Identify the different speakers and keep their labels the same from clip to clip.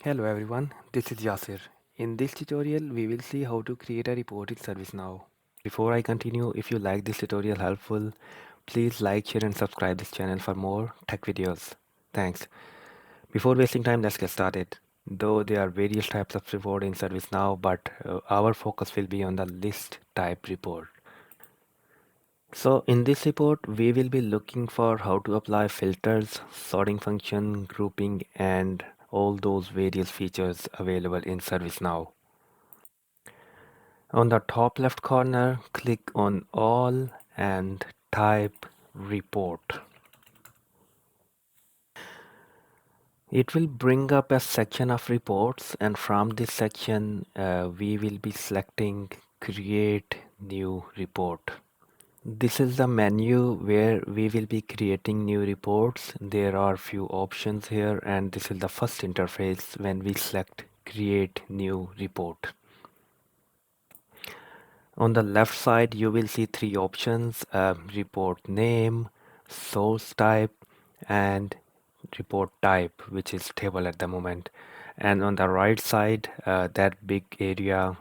Speaker 1: Hello everyone, this is Yasir. In this tutorial, we will see how to create a report in ServiceNow. Before I continue, if you like this tutorial helpful, please like, share and subscribe this channel for more tech videos. Thanks. Before wasting time, let's get started. Though there are various types of report in ServiceNow, but our focus will be on the list type report. So in this report, we will be looking for how to apply filters, sorting function, grouping, and all those various features available in ServiceNow. On the top left corner, click on All and type Report. It will bring up a section of reports, and from this section, we will be selecting Create New Report. This is the menu where we will be creating new reports. There are few options here, and this is the first interface when we select Create New Report. On the left side, you will see three options, report name, source type, and report type, which is table at the moment. And on the right side, that big area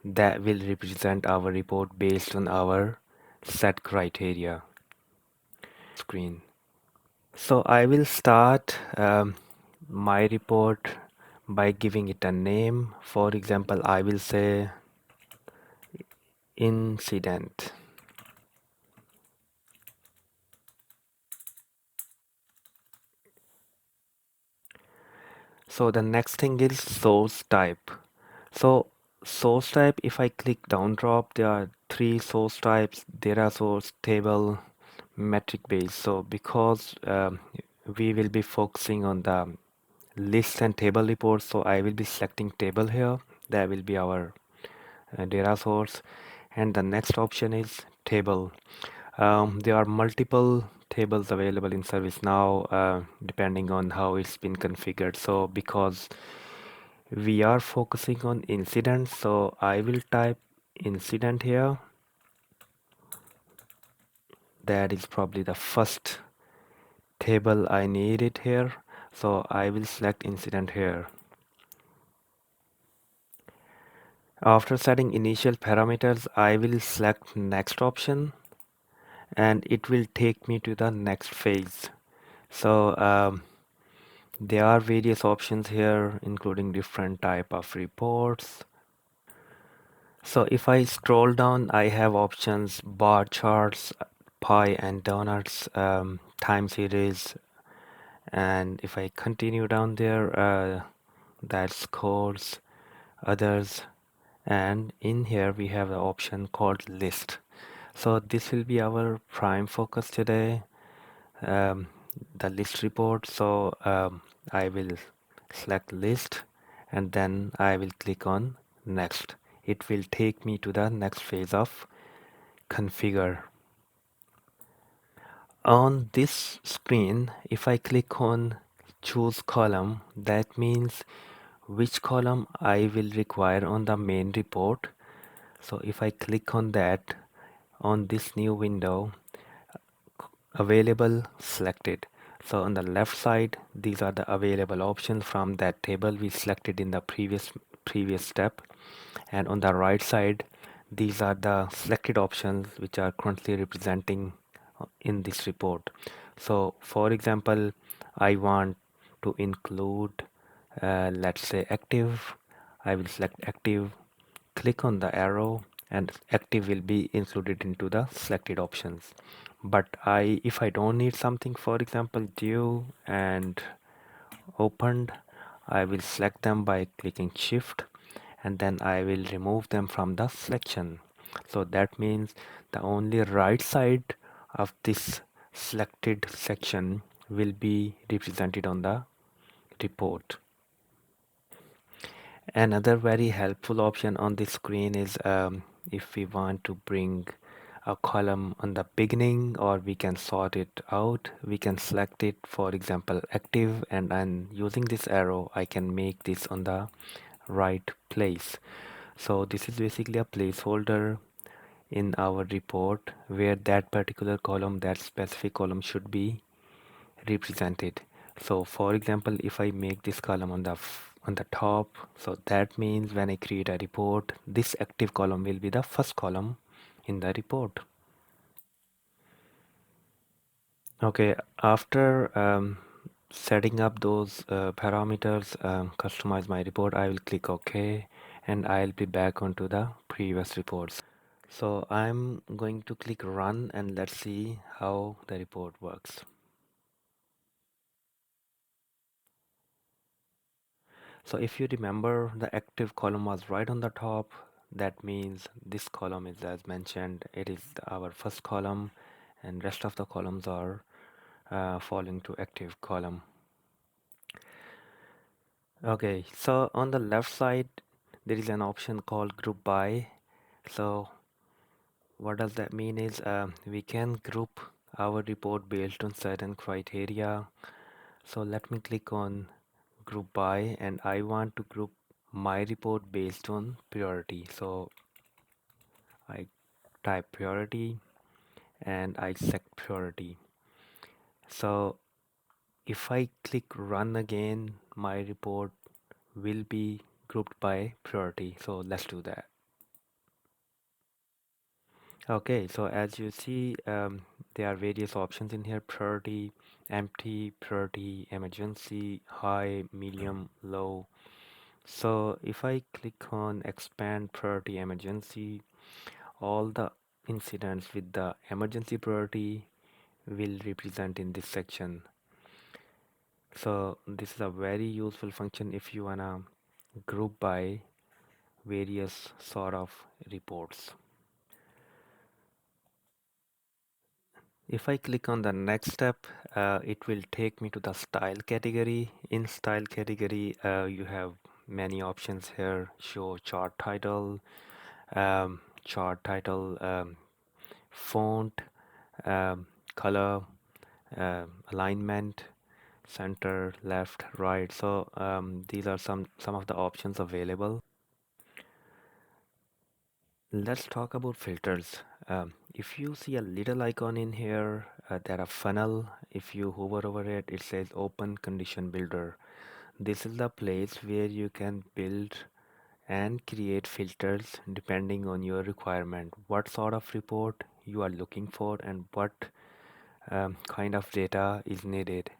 Speaker 1: that will represent our report based on our set criteria screen. So I will start my report by giving it a name. For example, I will say incident. So the next thing is source type. So source type, if I click down drop, there are three source types: data source, table, metric base. So because we will be focusing on the list and table reports, so I will be selecting table here. That will be our data source. And the next option is table. There are multiple tables available in ServiceNow depending on how it's been configured. So because we are focusing on incidents, so I will type incident here. That is probably the first table I need it here. So I will select incident here. After setting initial parameters, I will select next option and it will take me to the next phase. So there are various options here, including different type of reports. So if I scroll down, I have options bar charts, pie and donuts, time series, and if I continue down there, that's scores, others, and in here we have the option called list. So this will be our prime focus today, um, the list report. So I will select list and then I will click on next. It will take me to the next phase of configure. On this screen, if I click on choose column, that means which column I will require on the main report. So if I click on that on this new window, available selected. So on the left side, these are the available options from that table we selected in the previous step. And on the right side, these are the selected options which are currently representing in this report. So for example, I want to include let's say active. I will select active, click on the arrow, and active will be included into the selected options. But if I don't need something, for example due and opened, I will select them by clicking shift and then I will remove them from the selection. So that means the only right side of this selected section will be represented on the report. Another very helpful option on this screen is if we want to bring a column on the beginning, or we can sort it out, we can select it, for example active, and then using this arrow I can make this on the right place. So this is basically a placeholder in our report where that particular column, that specific column should be represented. So for example, if I make this column on the on the top. So that means when I create a report, this active column will be the first column in the report. Okay, after setting up those parameters, customize my report, I will click OK, and I'll be back onto the previous reports. So I'm going to click run, and let's see how the report works. So if you remember, the active column was right on the top. That means this column is, as mentioned, it is our first column, and rest of the columns are falling to active column. Okay, so on the left side, there is an option called group by. So what does that mean is we can group our report based on certain criteria. So let me click on group by, and I want to group my report based on priority. So I type priority and I set priority. So if I click run again, my report will be grouped by priority. So let's do that. Okay, so as you see, there are various options in here: priority, empty, priority, emergency, high, medium, low. So if I click on expand priority emergency, all the incidents with the emergency priority will represent in this section. So this is a very useful function if you wanna group by various sort of reports. If I click on the next step, it will take me to the style category. In style category, you have many options here: show chart title, font, um, color, alignment, center, left, right. So these are some of the options available. Let's talk about filters. If you see a little icon in here, there are funnel. If you hover over it, it says Open Condition Builder. This is the place where you can build and create filters depending on your requirement, what sort of report you are looking for, and what kind of data is needed.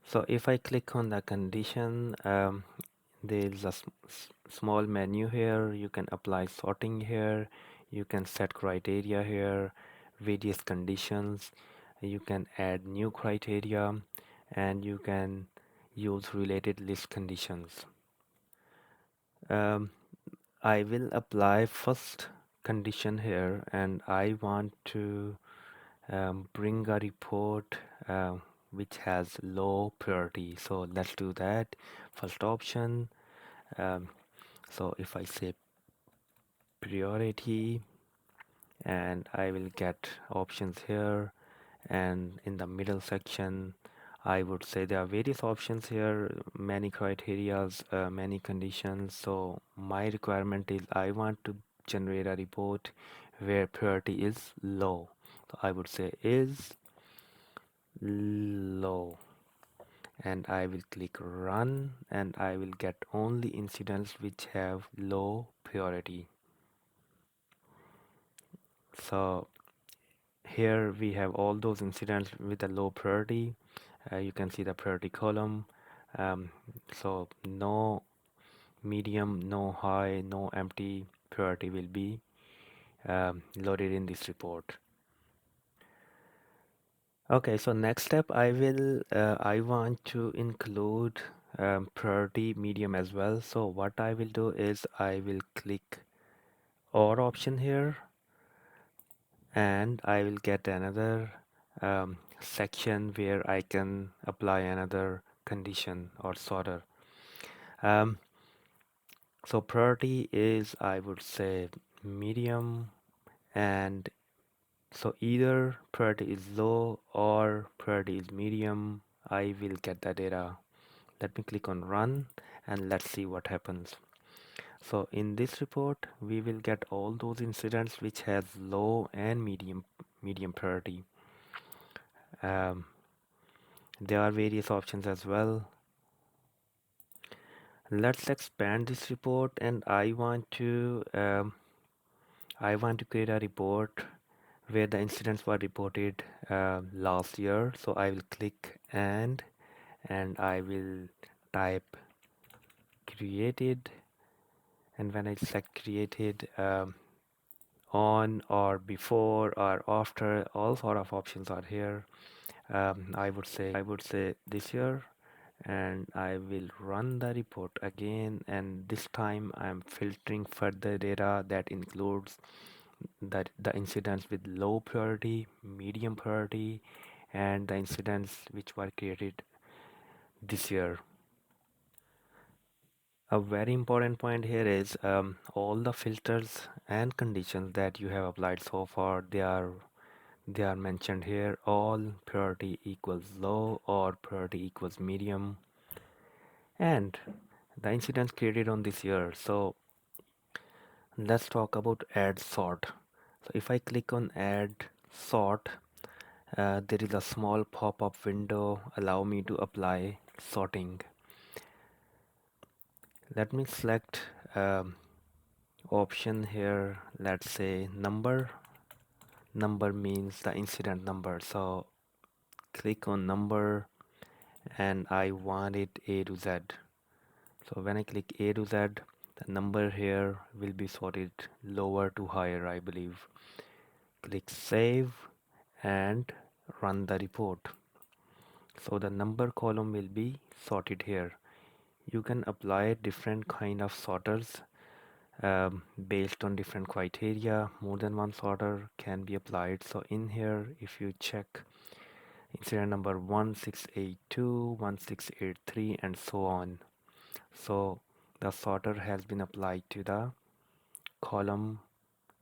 Speaker 1: So if I click on the condition, there is a small menu here. You can apply sorting here. You can set criteria here, various conditions. You can add new criteria, and you can use related list conditions. Um, I will apply first condition here, and I want to bring a report which has low priority. So let's do that. First option. Um, so if I say priority, and I will get options here, and in the middle section I would say there are various options here, many criterias, many conditions. So my requirement is I want to generate a report where priority is low. So I would say is low, and I will click run, and I will get only incidents which have low priority. So here we have all those incidents with a low priority. You can see the priority column. Um, so no medium, no high, no empty priority will be loaded in this report. Okay, so next step I want to include priority medium as well. So what I will do is I will click or option here, and I will get another section where I can apply another condition or sorter. Um, so priority is, I would say, medium, and so either priority is low or priority is medium. I will get the data. Let me click on run, and let's see what happens. So in this report, we will get all those incidents which has low and medium priority. Um, there are various options as well. Let's expand this report, and I want to create a report where the incidents were reported last year. So I will click and I will type created, and when I select created, on or before or after, all sort of options are here. I would say this year, and I will run the report again, and this time I'm filtering further data that includes the incidents with low priority, medium priority, and the incidents which were created this year. A very important point here is all the filters and conditions that you have applied so far, they are mentioned here. All priority equals low or priority equals medium, and the incidents created on this year. So let's talk about add sort. So if I click on add sort, there is a small pop-up window allow me to apply sorting. Let me select option here. Let's say number. Number means the incident number. So click on number, and I want it A to Z. So when I click A to Z, the number here will be sorted lower to higher, I believe. Click save and run the report. So the number column will be sorted here. You can apply different kind of sorters based on different criteria. More than one sorter can be applied. So in here, if you check incident number 1682, 1683, and so on. So the sorter has been applied to the column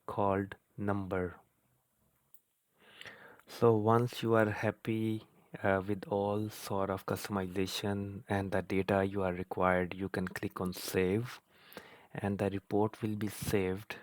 Speaker 1: called number. So once you are happy with all sort of customization and the data you are required, you can click on save, and the report will be saved